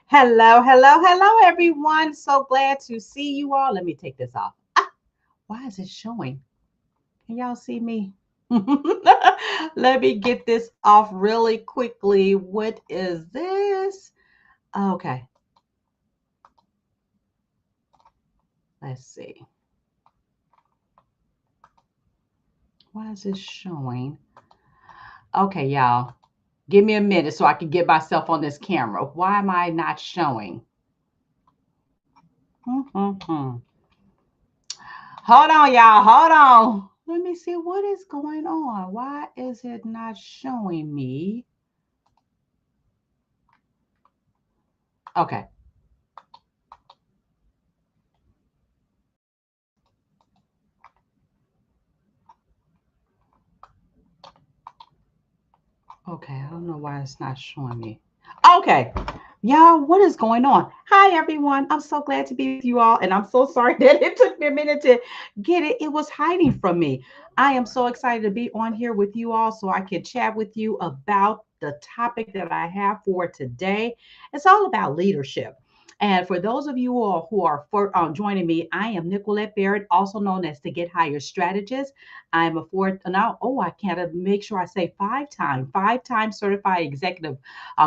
Hello, hello, hello, everyone. So glad to see you all. Let me take this off. Why is it showing? Can y'all see me? Let me get this off really quickly. What is this? Okay, let's see. Why is this showing? Okay, y'all, give me a minute so I can get myself on this camera. Why am I not showing? Hmm. Hold on, y'all. Hold on. Let me see what is going on. Why is it not showing me? Okay. Okay. I don't know why it's not showing me. Okay. Y'all, what is going on? Hi, everyone. I'm so glad to be with you all. And I'm so sorry that it took me a minute to get it. It was hiding from me. I am so excited to be on here with you all so I can chat with you about the topic that I have for today. It's all about leadership. And for those of you all who are joining me, I am Nicolette Barrett, also known as the Get Higher Strategist. I'm a fourth now. Oh, I can't make sure I say five-time certified executive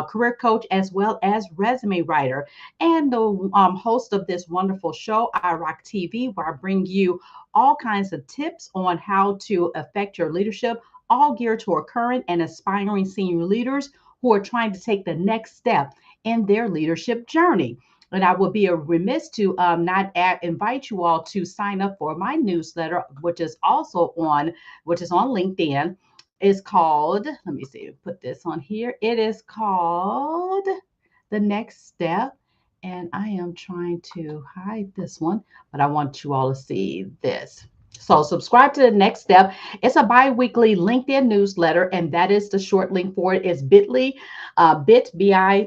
career coach, as well as resume writer, and the host of this wonderful show, I Rock TV, where I bring you all kinds of tips on how to affect your leadership, all geared toward current and aspiring senior leaders who are trying to take the next step in their leadership journey. And I would be a remiss to not invite you all to sign up for my newsletter, which is on LinkedIn. Is called, let me see, put this on here. It is called The Next Step. And I am trying to hide this one, but I want you all to see this. So subscribe to The Next Step. It's a bi-weekly LinkedIn newsletter, and that is the short link for it is bit.ly, bit.ly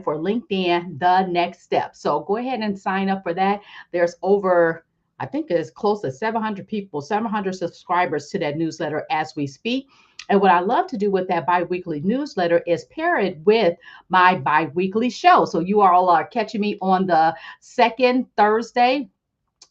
for LinkedIn, The Next Step. So go ahead and sign up for that. There's over, I think it's close to 700 people, 700 subscribers to that newsletter as we speak. And what I love to do with that biweekly newsletter is pair it with my biweekly show. So you all are catching me on the second Thursday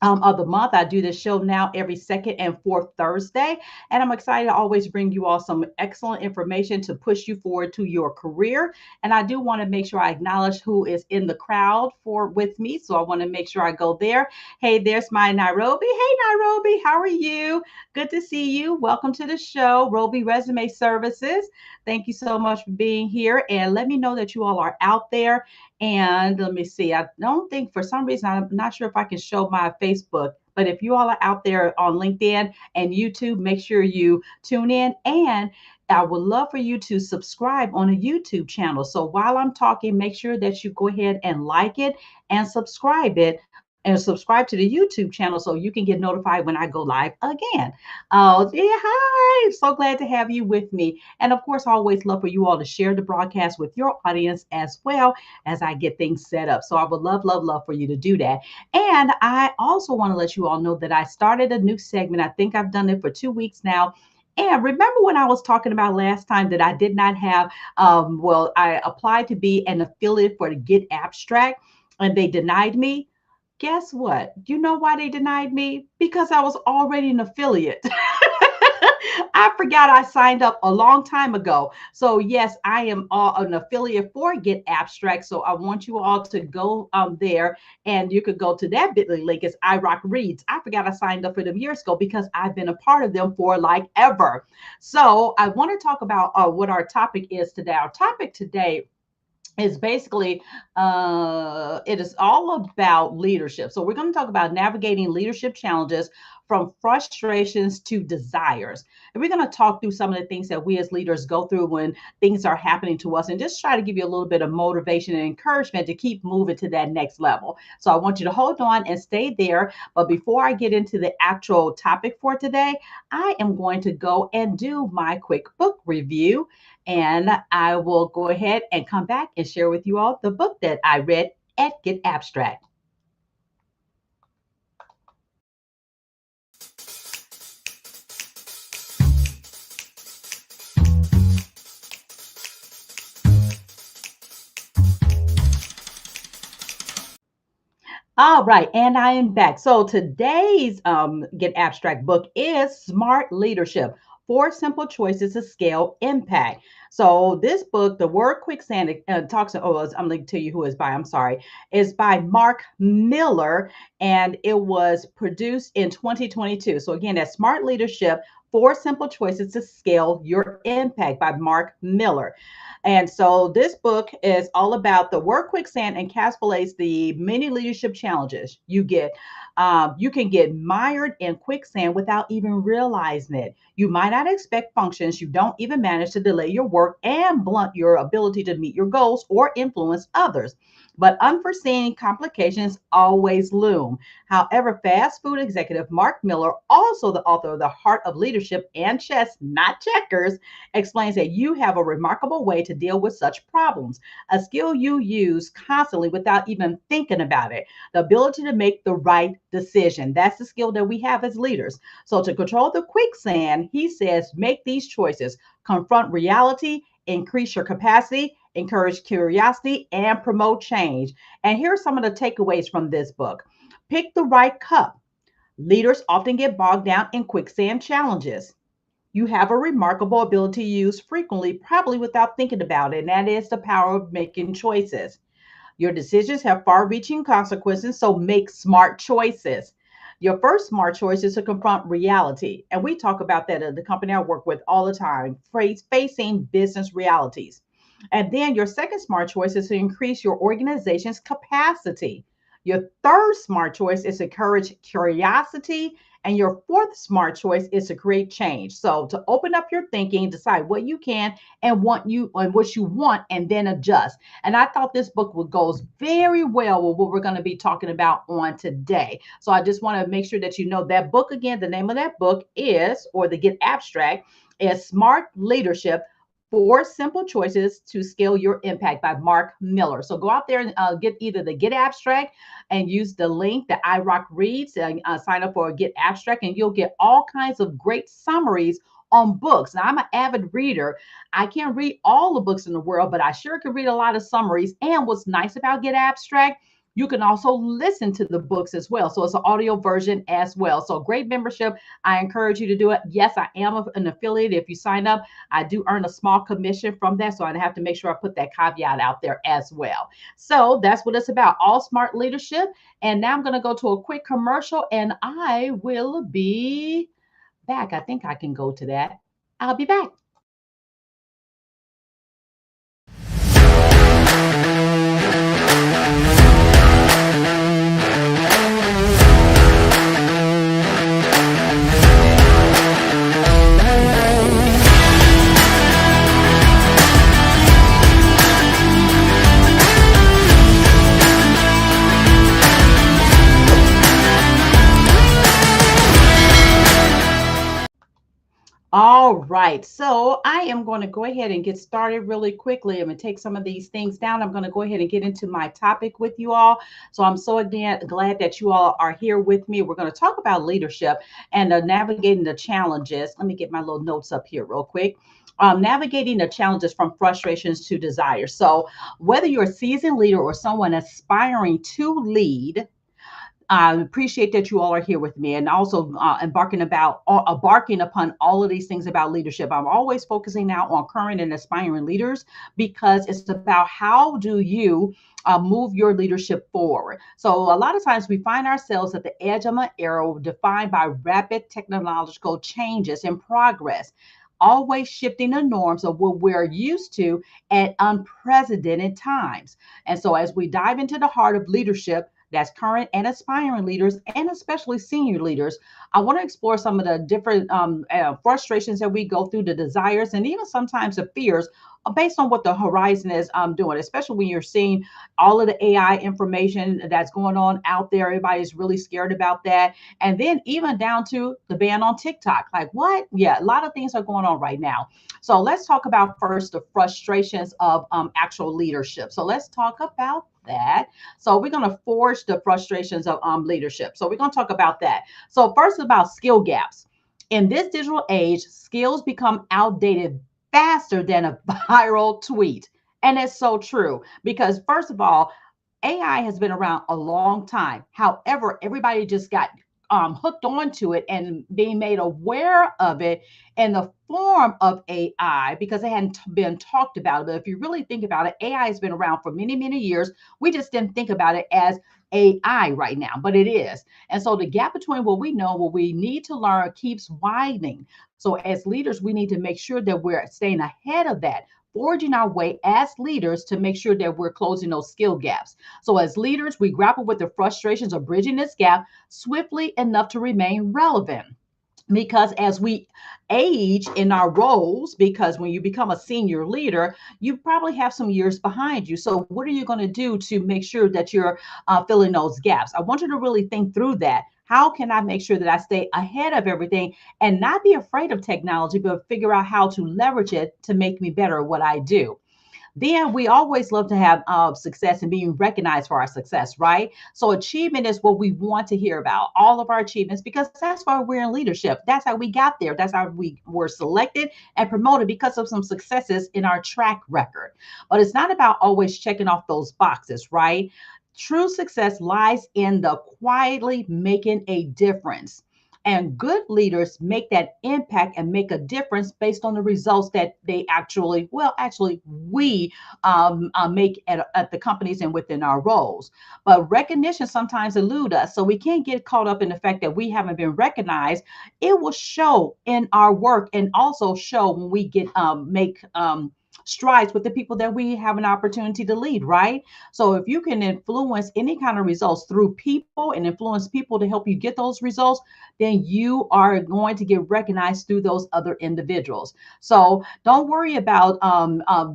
of the month. I do this show now every second and fourth Thursday, and I'm excited to always bring you all some excellent information to push you forward to your career. And I do want to make sure I acknowledge who is in the crowd for with me, so I want to make sure I go there. Hey, there's my Nairobi. Hey, Nairobi, how are you? Good to see you. Welcome to the show, Roby Resume Services. Thank you so much for being here, and let me know that you all are out there. And let me see. I don't think for some reason, I'm not sure if I can show my Facebook, but if you all are out there on LinkedIn and YouTube, make sure you tune in. And I would love for you to subscribe on a YouTube channel. So while I'm talking, make sure that you go ahead and like it and subscribe it. And subscribe to the YouTube channel so you can get notified when I go live again. Oh, yeah. Hi. So glad to have you with me. And of course, I always love for you all to share the broadcast with your audience as well as I get things set up. So I would love, love, love for you to do that. And I also want to let you all know that I started a new segment. I think I've done it for 2 weeks now. And remember when I was talking about last time that I did not have, I applied to be an affiliate for the Get Abstract and they denied me. Guess what? You know why they denied me? Because I was already an affiliate. I forgot I signed up a long time ago. So yes, I am an affiliate for Get Abstract. So I want you all to go there, and you could go to that bit.ly link. It's iRock Reads. I forgot I signed up for them years ago because I've been a part of them for like ever. So I want to talk about what our topic is today. Our topic today is basically it is all about leadership. So we're going to talk about navigating leadership challenges from frustrations to desires, and we're going to talk through some of the things that we as leaders go through when things are happening to us, and just try to give you a little bit of motivation and encouragement to keep moving to that next level. So I want you to hold on and stay there. But before I get into the actual topic for today, I am going to go and do my quick book review, and I will go ahead and come back and share with you all the book that I read at Get Abstract. All right, and I am back. So today's Get Abstract book is Smart Leadership: Four Simple Choices to Scale Impact. So this book, the word quicksand, talks. I'm going to tell you who it's by. I'm sorry, is by Mark Miller, and it was produced in 2022. So again, that's Smart Leadership: Four Simple Choices to Scale Your Impact by Mark Miller. And so this book is all about the work quicksand encapsulates the many leadership challenges you get. You can get mired in quicksand without even realizing it. You might not expect functions you don't even manage to delay your work and blunt your ability to meet your goals or influence others. But unforeseen complications always loom. However, fast food executive Mark Miller, also the author of The Heart of Leadership and Chess, Not Checkers, explains that you have a remarkable way to deal with such problems, a skill you use constantly without even thinking about it. The ability to make the right decision. That's the skill that we have as leaders. So, to control the quicksand, he says, make these choices: confront reality, increase your capacity, encourage curiosity, and promote change. And here are some of the takeaways from this book. Pick the right cup. Leaders often get bogged down in quicksand challenges. You have a remarkable ability to use frequently, probably without thinking about it, and that is the power of making choices. Your decisions have far reaching consequences, so make smart choices. Your first smart choice is to confront reality. And we talk about that at the company I work with all the time, facing business realities. And then your second smart choice is to increase your organization's capacity. Your third smart choice is to encourage curiosity. And your fourth smart choice is to create change. So to open up your thinking, decide what you can and what you want, and then adjust. And I thought this book goes very well with what we're going to be talking about on today. So I just want to make sure that you know that book again. The name of that book is, or the Get Abstract, is Smart Leadership: Four Simple Choices to Scale Your Impact by Mark Miller. So go out there and get either the Get Abstract and use the link that iRock reads and sign up for a Get Abstract, and you'll get all kinds of great summaries on books. Now, I'm an avid reader. I can't read all the books in the world, but I sure can read a lot of summaries. And what's nice about Get Abstract, you can also listen to the books as well. So it's an audio version as well. So great membership. I encourage you to do it. Yes, I am an affiliate. If you sign up, I do earn a small commission from that. So I have to make sure I put that caveat out there as well. So that's what it's about, all smart leadership. And now I'm going to go to a quick commercial and I will be back. I think I can go to that. I'll be back. All right, so I am going to go ahead and get started really quickly. I'm going to take some of these things down. I'm going to go ahead and get into my topic with you all. So I'm so again glad that you all are here with me. We're going to talk about leadership and navigating the challenges. Let me get my little notes up here real quick. Navigating the challenges from frustrations to desire. So whether you're a seasoned leader or someone aspiring to lead, I appreciate that you all are here with me and also embarking upon all of these things about leadership. I'm always focusing now on current and aspiring leaders because it's about how do you move your leadership forward. So a lot of times we find ourselves at the edge of an arrow defined by rapid technological changes and progress, always shifting the norms of what we're used to at unprecedented times. And so as we dive into the heart of leadership, that's current and aspiring leaders, and especially senior leaders, I want to explore some of the different frustrations that we go through, the desires, and even sometimes the fears based on what the horizon is doing, especially when you're seeing all of the AI information that's going on out there. Everybody's really scared about that. And then even down to the ban on TikTok. Like, what? Yeah, a lot of things are going on right now. So let's talk about first the frustrations of actual leadership. So let's talk about that. So we're going to forge the frustrations of leadership. So we're going to talk about that. So first about skill gaps. In this digital age, skills become outdated faster than a viral tweet. And it's so true because first of all, AI has been around a long time. However, everybody just got hooked onto it and being made aware of it in the form of AI because it hadn't been talked about. But if you really think about it, AI has been around for many, many years. We just didn't think about it as AI right now, but it is. And so the gap between what we know, what we need to learn keeps widening. So as leaders, we need to make sure that we're staying ahead of that, forging our way as leaders to make sure that we're closing those skill gaps. So as leaders, we grapple with the frustrations of bridging this gap swiftly enough to remain relevant, because as we age in our roles, because when you become a senior leader, you probably have some years behind you. So what are you going to do to make sure that you're filling those gaps? I want you to really think through that. How can I make sure that I stay ahead of everything and not be afraid of technology, but figure out how to leverage it to make me better at what I do? Then we always love to have success and being recognized for our success, right? So achievement is what we want to hear about, all of our achievements, because that's why we're in leadership. That's how we got there. That's how we were selected and promoted, because of some successes in our track record. But it's not about always checking off those boxes, right? True success lies in the quietly making a difference. And good leaders make that impact and make a difference based on the results that they actually, well, actually, we make at the companies and within our roles. But recognition sometimes elude us. So we can't get caught up in the fact that we haven't been recognized. It will show in our work and also show when we get make strides with the people that we have an opportunity to lead, right? So if you can influence any kind of results through people and influence people to help you get those results, then you are going to get recognized through those other individuals. So don't worry about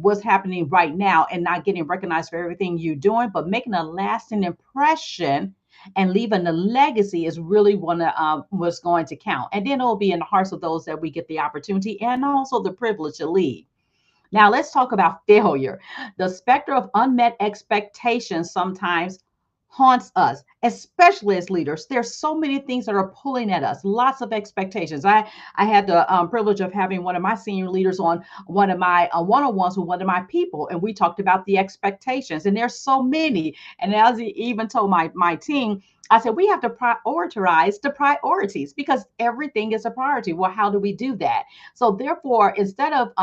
what's happening right now and not getting recognized for everything you're doing, but making a lasting impression and leaving a legacy is really what's going to count. And then it'll be in the hearts of those that we get the opportunity and also the privilege to lead. Now, let's talk about failure. The specter of unmet expectations sometimes haunts us, especially as leaders. There's so many things that are pulling at us, lots of expectations. I had the privilege of having one of my senior leaders on one of my one-on-ones with one of my people, and we talked about the expectations, and there's so many. And as he even told my team, I said, we have to prioritize the priorities because everything is a priority. Well, how do we do that? So therefore, instead of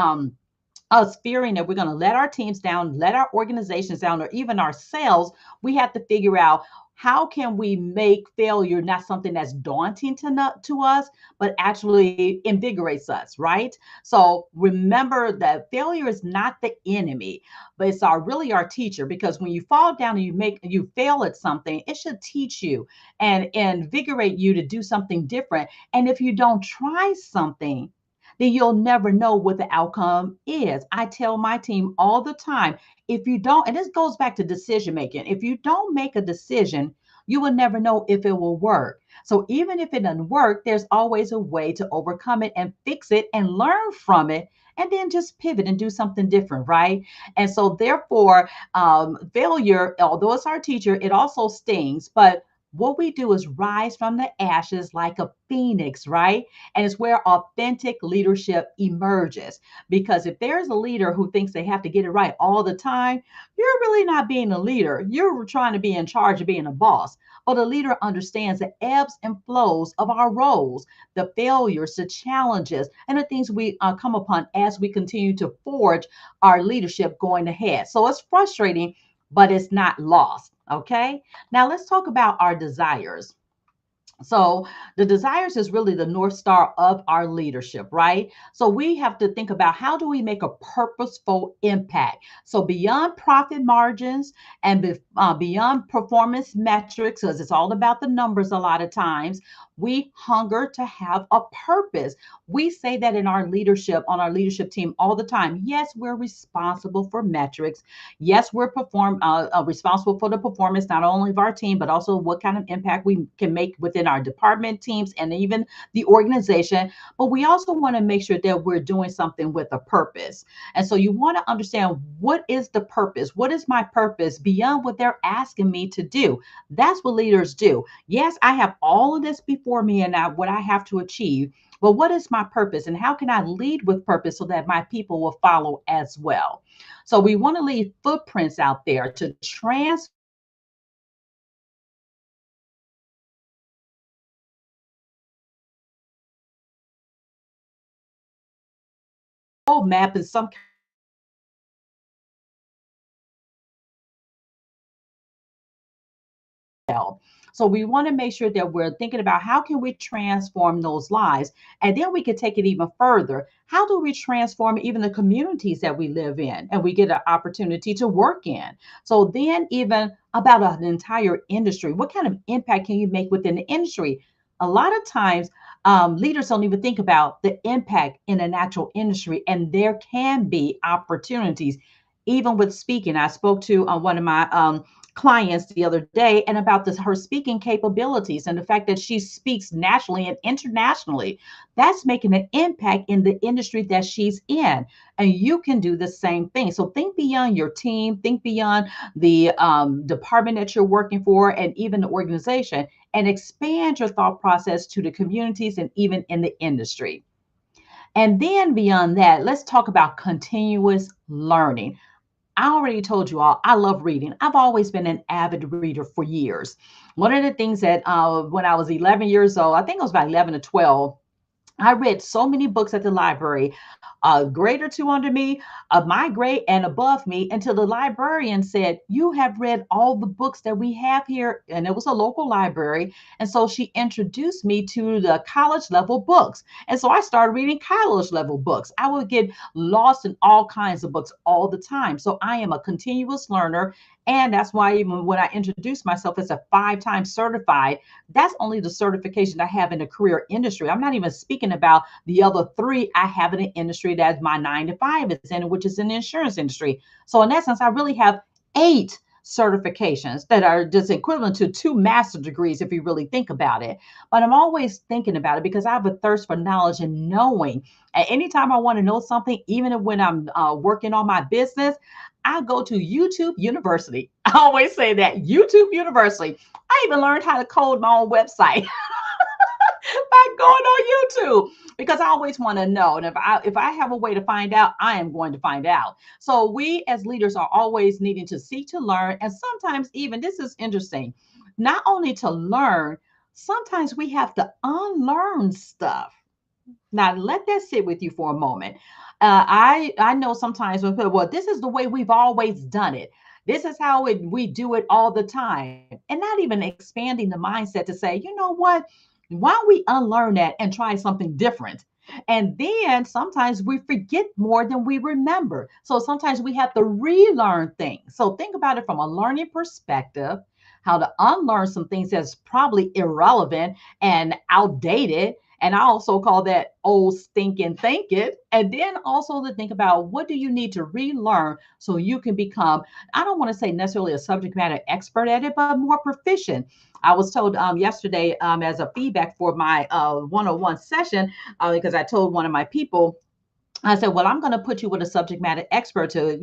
us fearing that we're going to let our teams down, let our organizations down, or even ourselves, we have to figure out how can we make failure not something that's daunting to us, but actually invigorates us, right? So remember that failure is not the enemy, but it's really our teacher. Because when you fall down and you fail at something, it should teach you and invigorate you to do something different. And if you don't try something, then you'll never know what the outcome is. I tell my team all the time, if you don't, and this goes back to decision making, if you don't make a decision, you will never know if it will work. So even if it doesn't work, there's always a way to overcome it and fix it and learn from it, and then just pivot and do something different, right? And so therefore, failure, although it's our teacher, it also stings. But what we do is rise from the ashes like a phoenix, right? And it's where authentic leadership emerges. Because if there's a leader who thinks they have to get it right all the time, you're really not being a leader. You're trying to be in charge of being a boss. But a leader understands the ebbs and flows of our roles, the failures, the challenges, and the things we come upon as we continue to forge our leadership going ahead. So it's frustrating, but it's not lost. Okay. Now let's talk about our desires. So the desires is really the North Star of our leadership, right? So we have to think about how do we make a purposeful impact? So beyond profit margins and beyond performance metrics, because it's all about the numbers a lot of times, we hunger to have a purpose. We say that in our leadership, on our leadership team all the time. Yes, we're responsible for metrics. Yes, we're responsible for the performance, not only of our team, but also what kind of impact we can make within our department teams and even the organization. But we also want to make sure that we're doing something with a purpose. And so you want to understand, what is the purpose? What is my purpose beyond what they're asking me to do? That's what leaders do. Yes, I have all of this before me and what I have to achieve. But what is my purpose and how can I lead with purpose so that my people will follow as well? So we want to leave footprints out there to transform roadmap and some well. So we want to make sure that we're thinking about how can we transform those lives, and then we can take it even further. How do we transform even the communities that we live in and we get an opportunity to work in? So then even about an entire industry, what kind of impact can you make within the industry? A lot of times leaders don't even think about the impact in an actual industry, and there can be opportunities even with speaking. I spoke to one of my clients the other day and about this her speaking capabilities and the fact that she speaks nationally and internationally. That's making an impact in the industry that she's in, and you can do the same thing. So think beyond your team, think beyond the department that you're working for and even the organization, and expand your thought process to the communities and even in the industry. And then beyond that, let's talk about continuous learning. I already told you all, I love reading. I've always been an avid reader for years. One of the things that when I was 11 years old, I think I was about 11 or 12, I read so many books at the library, a grade or two under me, my grade, and above me, until the librarian said, "You have read all the books that we have here." And it was a local library. And so she introduced me to the college level books. And so I started reading college level books. I would get lost in all kinds of books all the time. So I am a continuous learner. And that's why even when I introduced myself as a 5 time certified, that's only the certification I have in the career industry. I'm not even speaking about the other 3 I have in the industry that my 9 to 5 is in, which is in the insurance industry. So in essence, I really have 8 certifications that are just equivalent to 2 master degrees if you really think about it. But I'm always thinking about it because I have a thirst for knowledge and knowing. And anytime I want to know something, even when I'm working on my business, I go to YouTube University. I always say that YouTube University. I even learned how to code my own website by going on YouTube because I always want to know. And if I have a way to find out, I am going to find out. So we as leaders are always needing to seek to learn, and sometimes even this is interesting, not only to learn, sometimes we have to unlearn stuff. Now let that sit with you for a moment. I know sometimes when people, well, this is the way we've always done it. This is how we do it all the time, and not even expanding the mindset to say, you know what? Why don't we unlearn that and try something different? And then sometimes we forget more than we remember. So sometimes we have to relearn things. So think about it from a learning perspective, how to unlearn some things that's probably irrelevant and outdated. And I also call that old stinking thinking. And then also to think about what do you need to relearn so you can become, I don't want to say necessarily a subject matter expert at it, but more proficient. I was told yesterday as a feedback for my one-on-one session, because I told one of my people, I said, well, I'm going to put you with a subject matter expert to,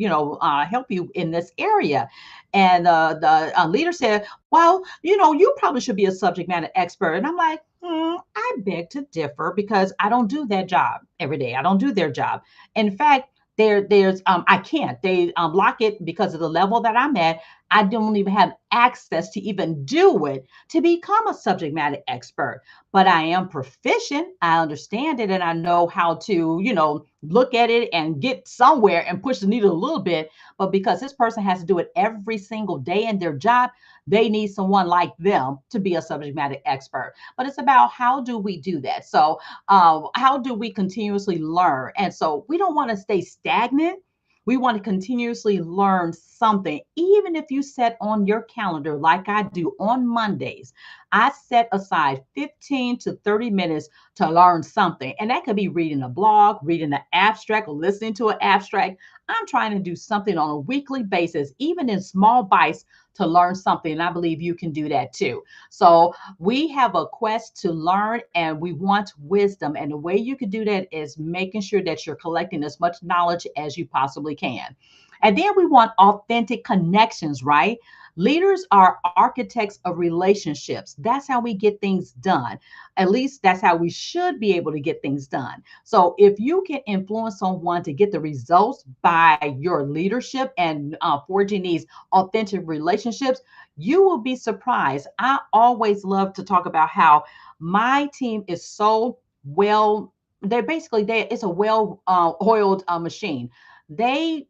help you in this area. And the leader said, well, you probably should be a subject matter expert. And I'm like, I beg to differ because I don't do that job every day. I don't do their job. In fact, there's I can't. They block it because of the level that I'm at. I don't even have access to even do it to become a subject matter expert, but I am proficient. I understand it and I know how to, look at it and get somewhere and push the needle a little bit. But because this person has to do it every single day in their job, they need someone like them to be a subject matter expert. But it's about how do we do that? So, how do we continuously learn? And so we don't want to stay stagnant. We want to continuously learn something, even if you set on your calendar, like I do on Mondays. I set aside 15 to 30 minutes to learn something. And that could be reading a blog, reading an abstract, or listening to an abstract. I'm trying to do something on a weekly basis, even in small bites, to learn something. And I believe you can do that too. So we have a quest to learn and we want wisdom. And the way you can do that is making sure that you're collecting as much knowledge as you possibly can. And then we want authentic connections, right? Leaders are architects of relationships. That's how we get things done. At least that's how we should be able to get things done. So if you can influence someone to get the results by your leadership and forging these authentic relationships, you will be surprised. I always love to talk about how my team is so well they're basically it's a well oiled machine. They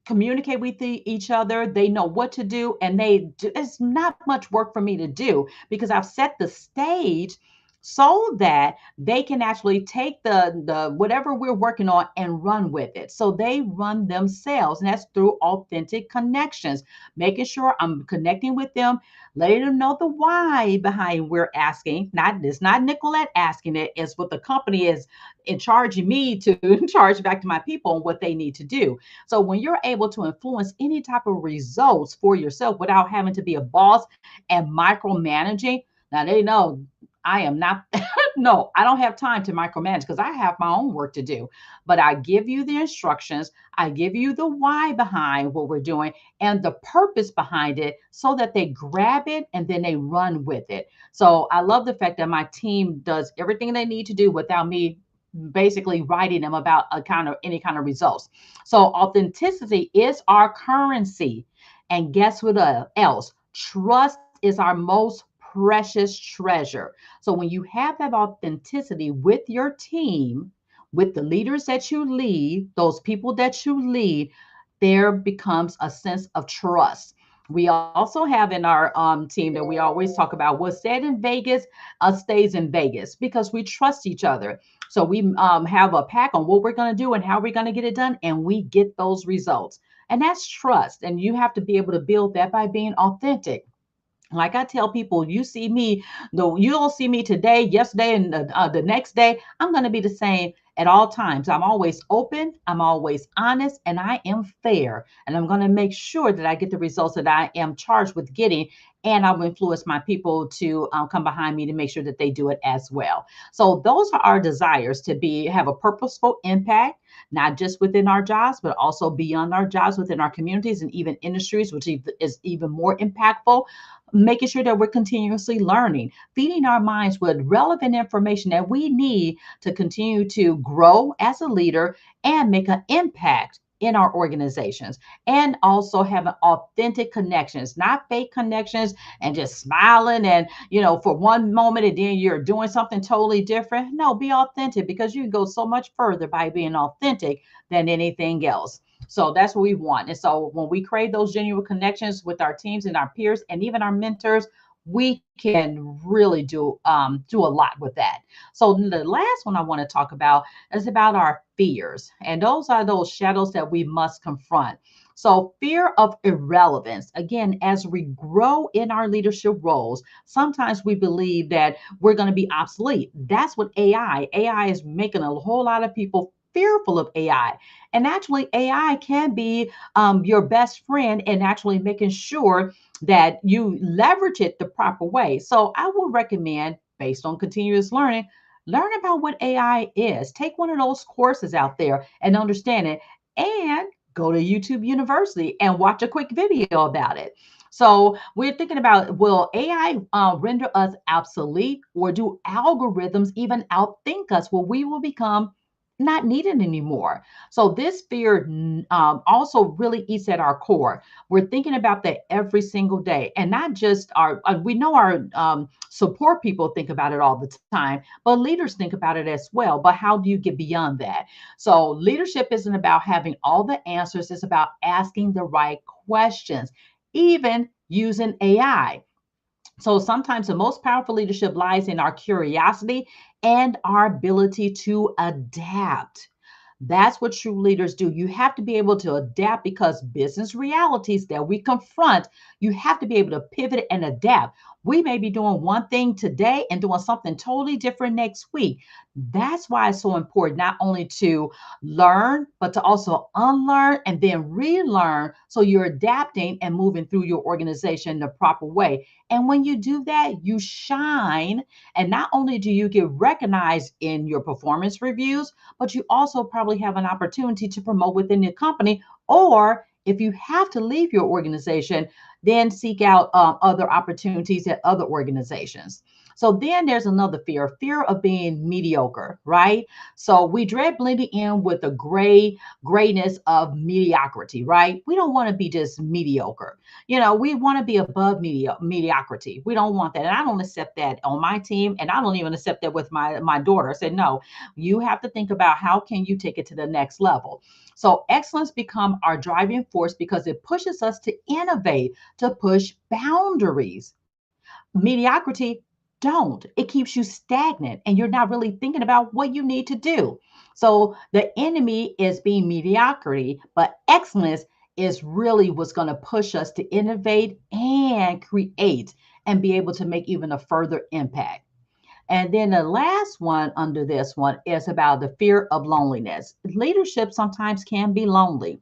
communicate with each other. They know what to do, and it's not much work for me to do because I've set the stage so that they can actually take the whatever we're working on and run with it. So they run themselves, and that's through authentic connections, making sure I'm connecting with them, letting them know the why behind we're asking. Not it's not Nicolette asking it, it's what the company is in charging me to charge back to my people and what they need to do. So when you're able to influence any type of results for yourself without having to be a boss and micromanaging, now they know I am not, no, I don't have time to micromanage because I have my own work to do. But I give you the instructions, I give you the why behind what we're doing and the purpose behind it so that they grab it and then they run with it. So I love the fact that my team does everything they need to do without me basically writing them about a kind of any kind of results. So authenticity is our currency. And guess what else? Trust is our most precious treasure. So when you have that authenticity with your team, with the leaders that you lead, those people that you lead, there becomes a sense of trust. We also have in our team that we always talk about what's said in Vegas stays in Vegas because we trust each other. So we have a pack on what we're going to do and how we're going to get it done, and we get those results. And that's trust. And you have to be able to build that by being authentic. Like I tell people, you see me, though you don't see me today, yesterday, and the next day, I'm going to be the same at all times. I'm always open, I'm always honest, and I am fair. And I'm going to make sure that I get the results that I am charged with getting. And I'll influence my people to come behind me to make sure that they do it as well. So those are our desires to be have a purposeful impact, not just within our jobs, but also beyond our jobs within our communities and even industries, which is even more impactful, making sure that we're continuously learning, feeding our minds with relevant information that we need to continue to grow as a leader and make an impact in our organizations, and also having authentic connections, not fake connections and just smiling and for one moment and then you're doing something totally different. No, be authentic because you can go so much further by being authentic than anything else. So that's what we want. And so when we create those genuine connections with our teams and our peers and even our mentors, we can really do a lot with that. So the last one I want to talk about is about our fears. And those are those shadows that we must confront. So fear of irrelevance. Again, as we grow in our leadership roles, sometimes we believe that we're going to be obsolete. That's what AI is making a whole lot of people fearful of AI. And actually, AI can be your best friend in actually making sure that you leverage it the proper way. So I would recommend, based on continuous learning, learn about what AI is. Take one of those courses out there and understand it, and go to YouTube University and watch a quick video about it. So we're thinking about, will AI render us obsolete, or do algorithms even outthink us where we will become not needed anymore? So this fear also really eats at our core. We're thinking about that every single day, and not just we know our support people think about it all the time, but leaders think about it as well. But how do you get beyond that? So leadership isn't about having all the answers, it's about asking the right questions, even using AI. So sometimes the most powerful leadership lies in our curiosity and our ability to adapt. That's what true leaders do. You have to be able to adapt because business realities that we confront, you have to be able to pivot and adapt. We may be doing one thing today and doing something totally different next week. That's why it's so important not only to learn, but to also unlearn and then relearn. So you're adapting and moving through your organization the proper way. And when you do that, you shine. And not only do you get recognized in your performance reviews, but you also probably have an opportunity to promote within your company. Or if you have to leave your organization, then seek out other opportunities at other organizations. So then there's another fear of being mediocre, right? So we dread blending in with the grayness of mediocrity, right? We don't want to be just mediocre. We want to be above mediocrity. We don't want that. And I don't accept that on my team. And I don't even accept that with my daughter. I said, no, you have to think about how can you take it to the next level. So excellence become our driving force because it pushes us to innovate, to push boundaries. Mediocrity don't. It keeps you stagnant and you're not really thinking about what you need to do. So the enemy is being mediocrity, but excellence is really what's going to push us to innovate and create and be able to make even a further impact. And then the last one under this one is about the fear of loneliness. Leadership sometimes can be lonely,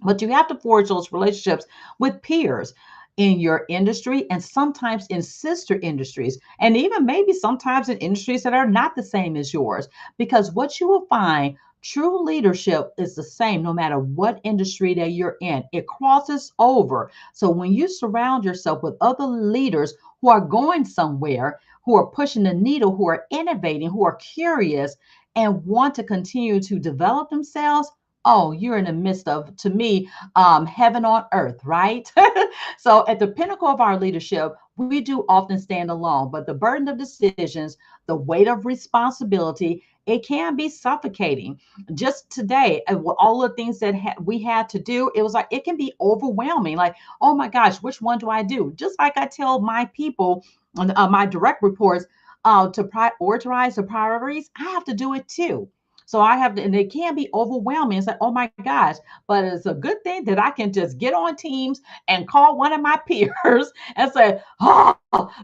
but you have to forge those relationships with peers in your industry and sometimes in sister industries, and even maybe sometimes in industries that are not the same as yours. Because what you will find, true leadership is the same no matter what industry that you're in. It crosses over. So when you surround yourself with other leaders who are going somewhere, who are pushing the needle, who are innovating, who are curious, and want to continue to develop themselves, oh, you're in the midst of, to me, heaven on earth, right? So at the pinnacle of our leadership, we do often stand alone, but the burden of decisions, the weight of responsibility, it can be suffocating. Just today, with all the things that we had to do, it was like it can be overwhelming. Like, oh my gosh, which one do I do? Just like I tell my people, my direct reports, to prioritize the priorities, I have to do it too. So I have to, and it can be overwhelming. It's like, oh my gosh, but it's a good thing that I can just get on Teams and call one of my peers and say, oh,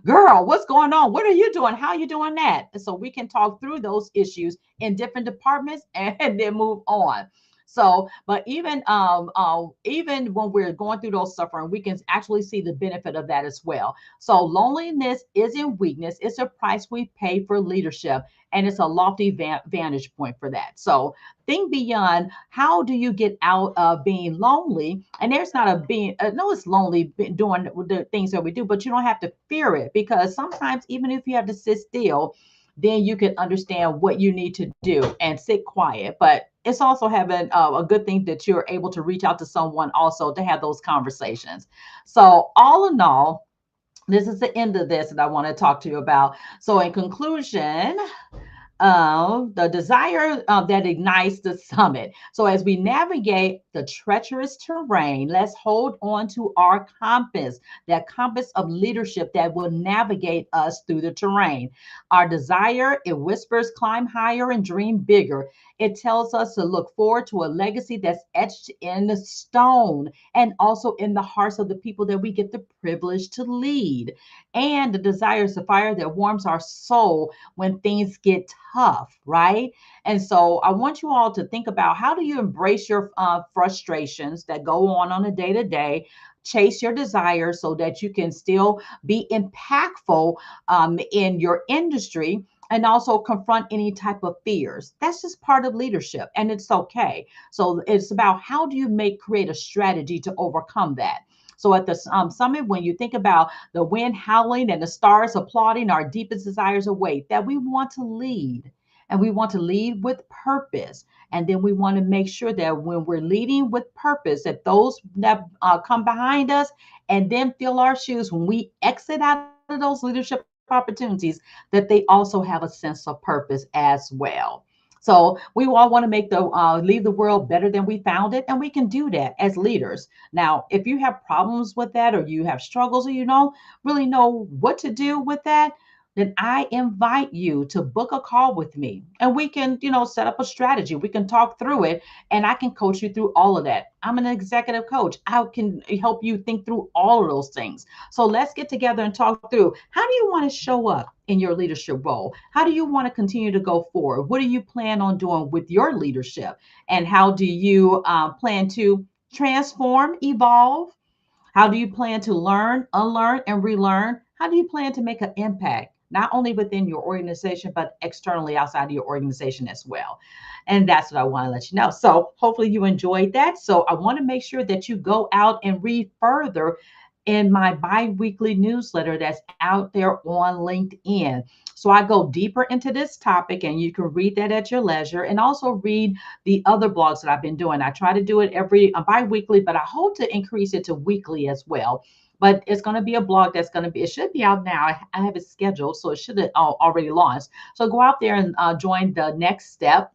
girl, what's going on? What are you doing? How are you doing that? And so we can talk through those issues in different departments and then move on. So, but even when we're going through those suffering, we can actually see the benefit of that as well. So, loneliness isn't weakness; it's a price we pay for leadership, and it's a lofty vantage point for that. So, think beyond how do you get out of being lonely? And there's not a being, no, it's lonely doing the things that we do, but you don't have to fear it because sometimes, even if you have to sit still, then you can understand what you need to do and sit quiet. But it's also having a good thing that you're able to reach out to someone also to have those conversations. So, all in all, this is the end of this that I want to talk to you about. So, in conclusion, the desire that ignites the summit. So, as we navigate the treacherous terrain, let's hold on to our compass, that compass of leadership that will navigate us through the terrain. Our desire, it whispers, climb higher and dream bigger. It tells us to look forward to a legacy that's etched in the stone and also in the hearts of the people that we get the privilege to lead. And the desire is the fire that warms our soul when things get tough, right? And so I want you all to think about how do you embrace your frustrations that go on a day to day, chase your desires so that you can still be impactful in your industry and also confront any type of fears. That's just part of leadership and it's okay. So it's about how do you create a strategy to overcome that. So at the summit, when you think about the wind howling and the stars applauding, our deepest desires await that we want to lead. And we want to lead with purpose. And then we want to make sure that when we're leading with purpose, that those that come behind us and then fill our shoes, when we exit out of those leadership opportunities, that they also have a sense of purpose as well. So we all want to make the leave the world better than we found it, and we can do that as leaders. Now, if you have problems with that, or you have struggles, or you don't really know what to do with that, then I invite you to book a call with me, and we can, set up a strategy. We can talk through it, and I can coach you through all of that. I'm an executive coach. I can help you think through all of those things. So let's get together and talk through how do you want to show up in your leadership role? How do you want to continue to go forward? What do you plan on doing with your leadership? And how do you plan to transform, evolve? How do you plan to learn, unlearn, and relearn? How do you plan to make an impact, not only within your organization, but externally outside of your organization as well? And that's what I want to let you know. So hopefully you enjoyed that. So I want to make sure that you go out and read further in my bi-weekly newsletter that's out there on LinkedIn. So I go deeper into this topic, and you can read that at your leisure, and also read the other blogs that I've been doing. I try to do it every bi-weekly, but I hope to increase it to weekly as well. But it's going to be a blog that's going to be, it should be out now. I have it scheduled, so it should have already launched. So go out there and join the next step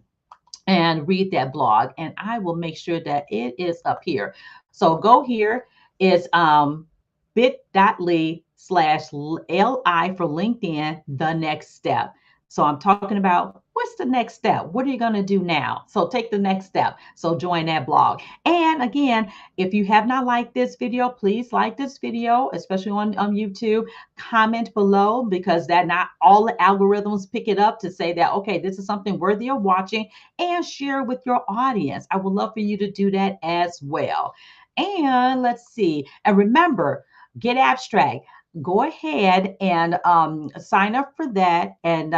and read that blog, and I will make sure that it is up here. So go here. It's bit.ly/li for LinkedIn, the next step. So I'm talking about what's the next step? What are you going to do now? So take the next step. So join that blog. And again, if you have not liked this video, please like this video, especially on YouTube. Comment below, because that not all the algorithms pick it up to say that, okay, this is something worthy of watching, and share with your audience. I would love for you to do that as well. And let's see. And remember, get abstract. Go ahead and sign up for that, and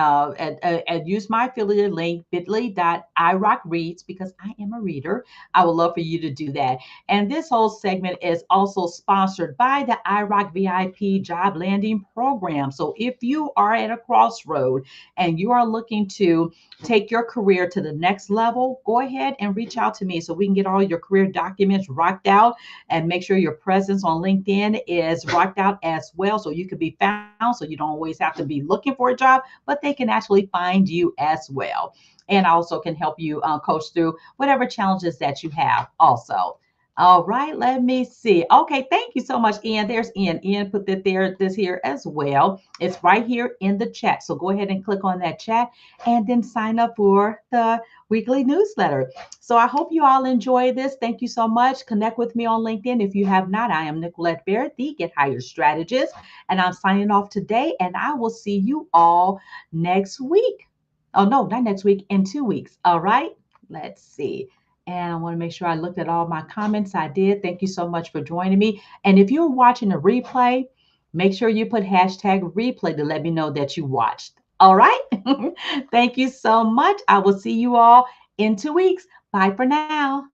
use my affiliate link bit.ly.iRockReads, because I am a reader. I would love for you to do that. And this whole segment is also sponsored by the iRock VIP Job Landing Program. So if you are at a crossroad and you are looking to take your career to the next level, go ahead and reach out to me so we can get all your career documents rocked out, and make sure your presence on LinkedIn is rocked out as well, so you can be found, so you don't always have to be looking for a job, but they can actually find you as well. And I also can help you coach through whatever challenges that you have also. All right, let me see. Okay, thank you so much, Ian. There's Ian. Ian put that there, this here as well. It's right here in the chat. So go ahead and click on that chat, and then sign up for the weekly newsletter. So I hope you all enjoy this. Thank you so much. Connect with me on LinkedIn if you have not. I am Nicolette Barrett, the Get Hired Strategist, and I'm signing off today. And I will see you all next week. Oh, no, not next week, in 2 weeks. All right, let's see. And I want to make sure I looked at all my comments. I did. Thank you so much for joining me. And if you're watching a replay, make sure you put hashtag replay to let me know that you watched. All right. Thank you so much. I will see you all in 2 weeks. Bye for now.